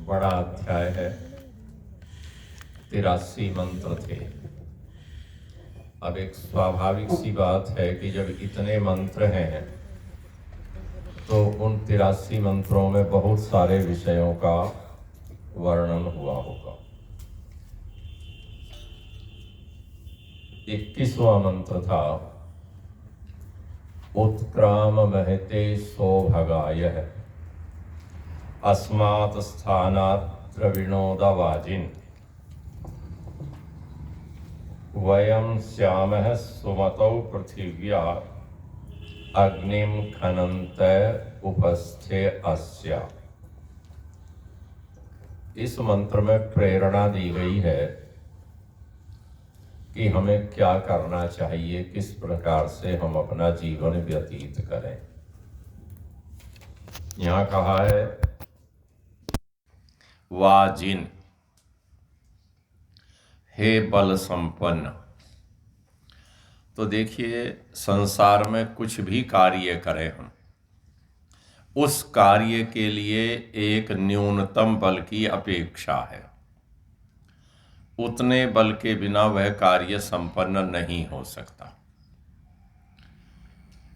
बड़ा अध्याय है। 83 मंत्र थे। अब एक स्वाभाविक सी बात है कि जब इतने मंत्र हैं तो उन 83 मंत्रों में बहुत सारे विषयों का वर्णन हुआ होगा। 21वां मंत्र था उत्क्राम महते सौभगाय अस्मात् स्थानात् द्रविणोदवाजिन् वयं स्यामः सुमतौ पृथिव्या अग्निं खनन्त उपस्थे अस्या। इस मंत्र में प्रेरणा दी गई है कि हमें क्या करना चाहिए, किस प्रकार से हम अपना जीवन व्यतीत करें। यहाँ कहा है वाजिन, हे बल संपन्न। तो देखिए, संसार में कुछ भी कार्य करें हम, उस कार्य के लिए एक न्यूनतम बल की अपेक्षा है। उतने बल के बिना वह कार्य संपन्न नहीं हो सकता।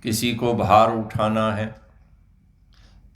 किसी को भार उठाना है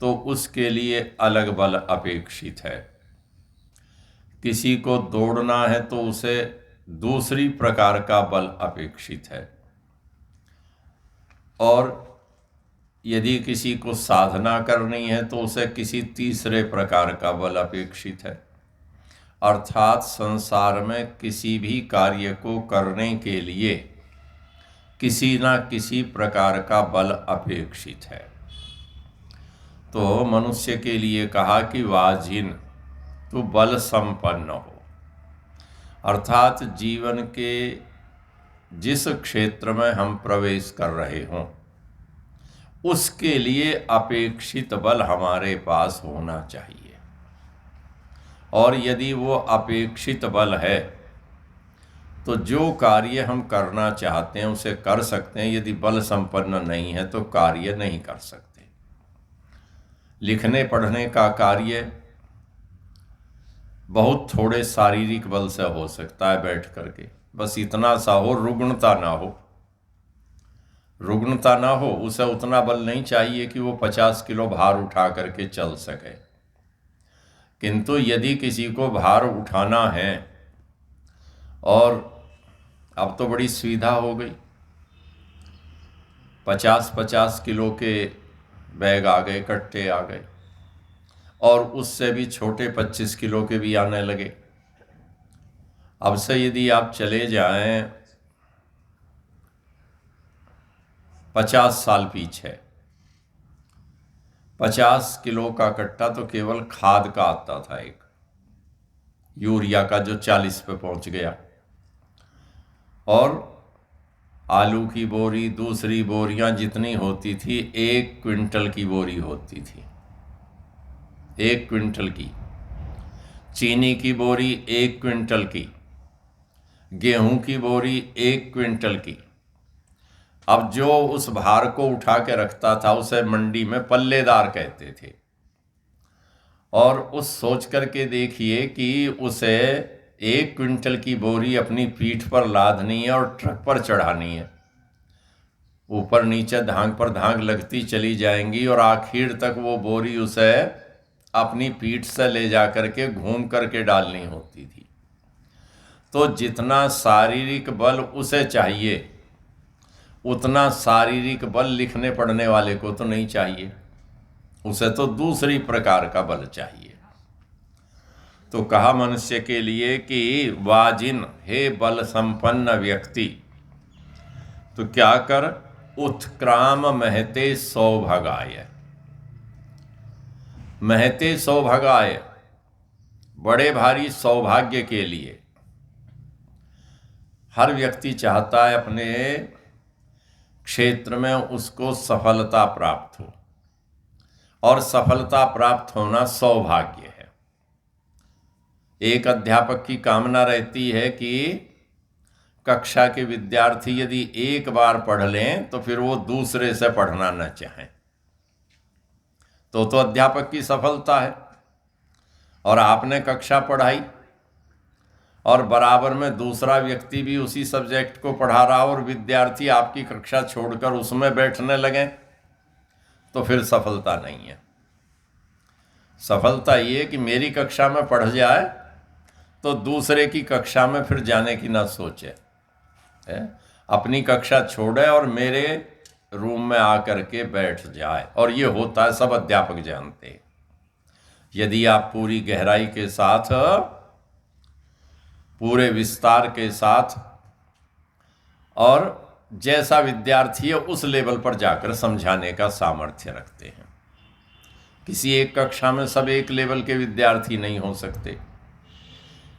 तो उसके लिए अलग बल अपेक्षित है। किसी को दौड़ना है तो उसे दूसरी प्रकार का बल अपेक्षित है। और यदि किसी को साधना करनी है तो उसे किसी तीसरे प्रकार का बल अपेक्षित है। अर्थात संसार में किसी भी कार्य को करने के लिए किसी न किसी प्रकार का बल अपेक्षित है। तो मनुष्य के लिए कहा कि वाजिन, तू बल संपन्न हो। अर्थात जीवन के जिस क्षेत्र में हम प्रवेश कर रहे हों उसके लिए अपेक्षित बल हमारे पास होना चाहिए। और यदि वो अपेक्षित बल है तो जो कार्य हम करना चाहते हैं उसे कर सकते हैं। यदि बल संपन्न नहीं है तो कार्य नहीं कर सकते। लिखने पढ़ने का कार्य बहुत थोड़े शारीरिक बल से हो सकता है, बैठ करके बस इतना सा हो, रुग्णता ना हो। रुग्णता ना हो, उसे उतना बल नहीं चाहिए कि वो 50 किलो भार उठा करके चल सके। किंतु यदि किसी को भार उठाना है, और अब तो बड़ी सुविधा हो गई, 50-50 किलो के बैग आ गए, कट्टे आ गए, और उससे भी छोटे 25 किलो के भी आने लगे। अब से यदि आप चले जाएं 50 साल पीछे, 50 किलो का कट्टा तो केवल खाद का आता था, एक यूरिया का, जो 40 पे पहुंच गया। और आलू की बोरी, दूसरी बोरियां जितनी होती थी, 1 क्विंटल की बोरी होती थी, 1 क्विंटल की। चीनी की बोरी 1 क्विंटल की, गेहूं की बोरी 1 क्विंटल की। अब जो उस भार को उठा के रखता था उसे मंडी में पल्लेदार कहते थे। और उस सोच करके देखिए कि उसे 1 क्विंटल की बोरी अपनी पीठ पर लादनी है और ट्रक पर चढ़ानी है। ऊपर नीचे धांग पर धांग लगती चली जाएंगी और आखिर तक वो बोरी उसे अपनी पीठ से ले जा करके घूम करके डालनी होती थी। तो जितना शारीरिक बल उसे चाहिए उतना शारीरिक बल लिखने पढ़ने वाले को तो नहीं चाहिए, उसे तो दूसरी प्रकार का बल चाहिए। तो कहा मनुष्य के लिए कि वाजिन, हे बल संपन्न व्यक्ति, तो क्या कर, उत्क्राम महते सौभगाय। महते सौभगाय, बड़े भारी सौभाग्य के लिए। हर व्यक्ति चाहता है अपने क्षेत्र में उसको सफलता प्राप्त हो, और सफलता प्राप्त होना सौभाग्य है। एक अध्यापक की कामना रहती है कि कक्षा के विद्यार्थी यदि एक बार पढ़ लें तो फिर वो दूसरे से पढ़ना न चाहें, तो अध्यापक की सफलता है। और आपने कक्षा पढ़ाई और बराबर में दूसरा व्यक्ति भी उसी सब्जेक्ट को पढ़ा रहा और विद्यार्थी आपकी कक्षा छोड़कर उसमें बैठने लगे, तो फिर सफलता नहीं है। सफलता ये कि मेरी कक्षा में पढ़ जाए तो दूसरे की कक्षा में फिर जाने की ना सोचे, अपनी कक्षा छोड़े और मेरे रूम में आकर के बैठ जाए। और ये होता है, सब अध्यापक जानते हैं। यदि आप पूरी गहराई के साथ, पूरे विस्तार के साथ और जैसा विद्यार्थी है उस लेवल पर जाकर समझाने का सामर्थ्य रखते हैं। किसी एक कक्षा में सब एक लेवल के विद्यार्थी नहीं हो सकते।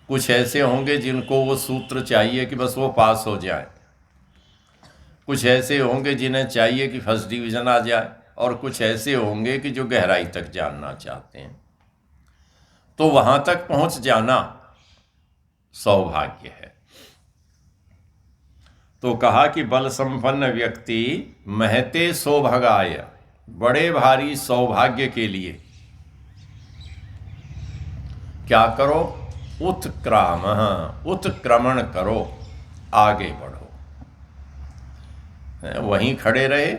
कुछ ऐसे होंगे जिनको वो सूत्र चाहिए कि बस वो पास हो जाए, कुछ ऐसे होंगे जिन्हें चाहिए कि फर्स्ट डिवीज़न आ जाए, और कुछ ऐसे होंगे कि जो गहराई तक जानना चाहते हैं। तो वहाँ तक पहुँच जाना सौभाग्य है। तो कहा कि बल संपन्न व्यक्ति महते सौभागाय, बड़े भारी सौभाग्य के लिए क्या करो? उत्क्रमण करो, आगे बढ़ो। वहीं खड़े रहे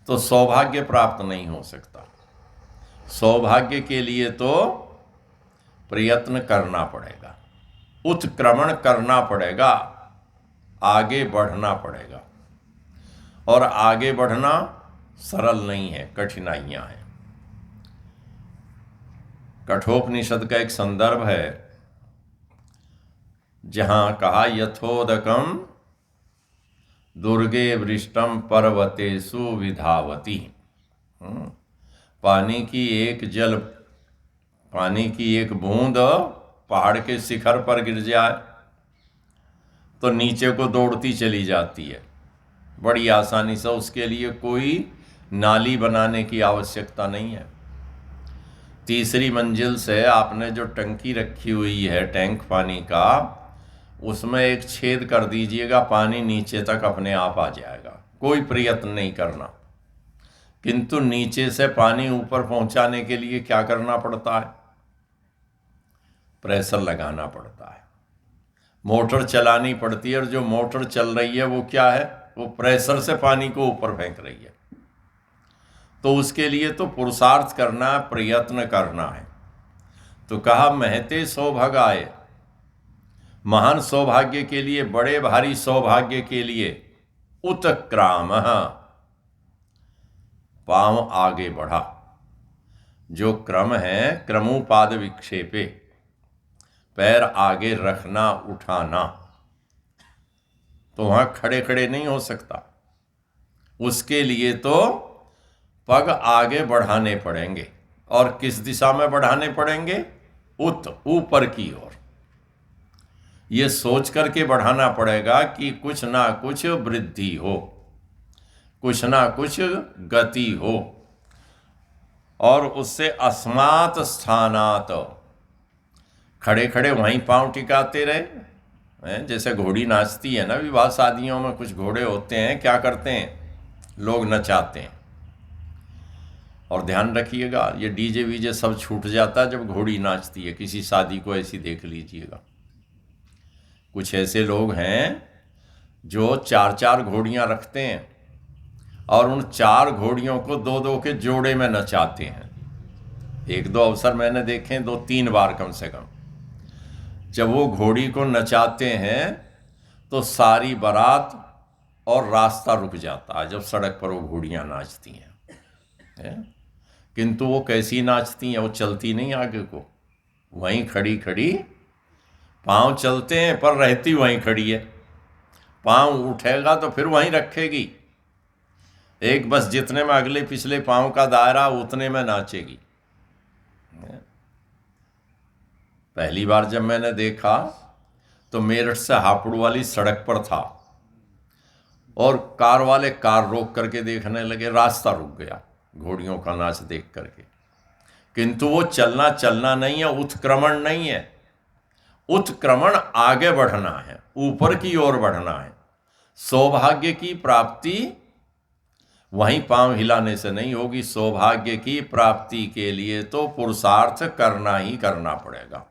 तो सौभाग्य प्राप्त नहीं हो सकता। सौभाग्य के लिए तो प्रयत्न करना पड़ेगा, उत्क्रमण करना पड़ेगा, आगे बढ़ना पड़ेगा। और आगे बढ़ना सरल नहीं है, कठिनाइयां हैं। कठोपनिषद का एक संदर्भ है जहां कहा यथोदकम दुर्गे वृष्टम पर्वतेषु विधावती। पानी की एक बूंद पहाड़ के शिखर पर गिर जाए तो नीचे को दौड़ती चली जाती है बड़ी आसानी से। उसके लिए कोई नाली बनाने की आवश्यकता नहीं है। तीसरी मंजिल से आपने जो टंकी रखी हुई है, टैंक पानी का, उसमें एक छेद कर दीजिएगा, पानी नीचे तक अपने आप आ जाएगा, कोई प्रयत्न नहीं करना। किंतु नीचे से पानी ऊपर पहुंचाने के लिए क्या करना पड़ता है? प्रेशर लगाना पड़ता है, मोटर चलानी पड़ती है। और जो मोटर चल रही है वो क्या है? वो प्रेशर से पानी को ऊपर फेंक रही है। तो उसके लिए तो पुरुषार्थ करना है, प्रयत्न करना है। तो कहा महते सौभागाय, महान सौभाग्य के लिए, बड़े भारी सौभाग्य के लिए उत्क्रामः, पांव आगे बढ़ा। जो क्रम है, क्रमोपाद विक्षेपे, पैर आगे रखना, उठाना। तो वहां खड़े खड़े नहीं हो सकता। उसके लिए तो पग आगे बढ़ाने पड़ेंगे। और किस दिशा में बढ़ाने पड़ेंगे? ऊपर की ओर। ये सोच करके बढ़ाना पड़ेगा कि कुछ ना कुछ वृद्धि हो, कुछ ना कुछ गति हो। और उससे अस्मात् स्थानात्, खड़े खड़े वहीं पांव टिकाते रहे। जैसे घोड़ी नाचती है ना, विवाह शादियों में कुछ घोड़े होते हैं, क्या करते हैं? लोग नचाते हैं। और ध्यान रखिएगा, ये डीजे वीजे सब छूट जाता है जब घोड़ी नाचती है। किसी शादी को ऐसी देख लीजिएगा। कुछ ऐसे लोग हैं जो 4-4 घोड़ियां रखते हैं और उन 4 घोड़ियों को 2-2 के जोड़े में नचाते हैं। 1-2 अवसर मैंने देखे, 2-3 बार कम से कम। जब वो घोड़ी को नचाते हैं तो सारी बारात और रास्ता रुक जाता है जब सड़क पर वो घोड़ियां नाचती हैं। किंतु वो कैसी नाचती हैं? वो चलती नहीं आगे को, वहीं खड़ी खड़ी, पांव चलते हैं पर रहती वहीं खड़ी है। पांव उठेगा तो फिर वहीं रखेगी। एक बस जितने में अगले पिछले पांव का दायरा, उतने में नाचेगी। पहली बार जब मैंने देखा तो मेरठ से हापुड़ वाली सड़क पर था और कार वाले कार रोक करके देखने लगे, रास्ता रुक गया घोड़ियों का नाच देख करके। किंतु वो चलना नहीं है, उत्क्रमण नहीं है। उत्क्रमण आगे बढ़ना है, ऊपर की ओर बढ़ना है। सौभाग्य की प्राप्ति वहीं पांव हिलाने से नहीं होगी। सौभाग्य की प्राप्ति के लिए तो पुरुषार्थ करना ही करना पड़ेगा।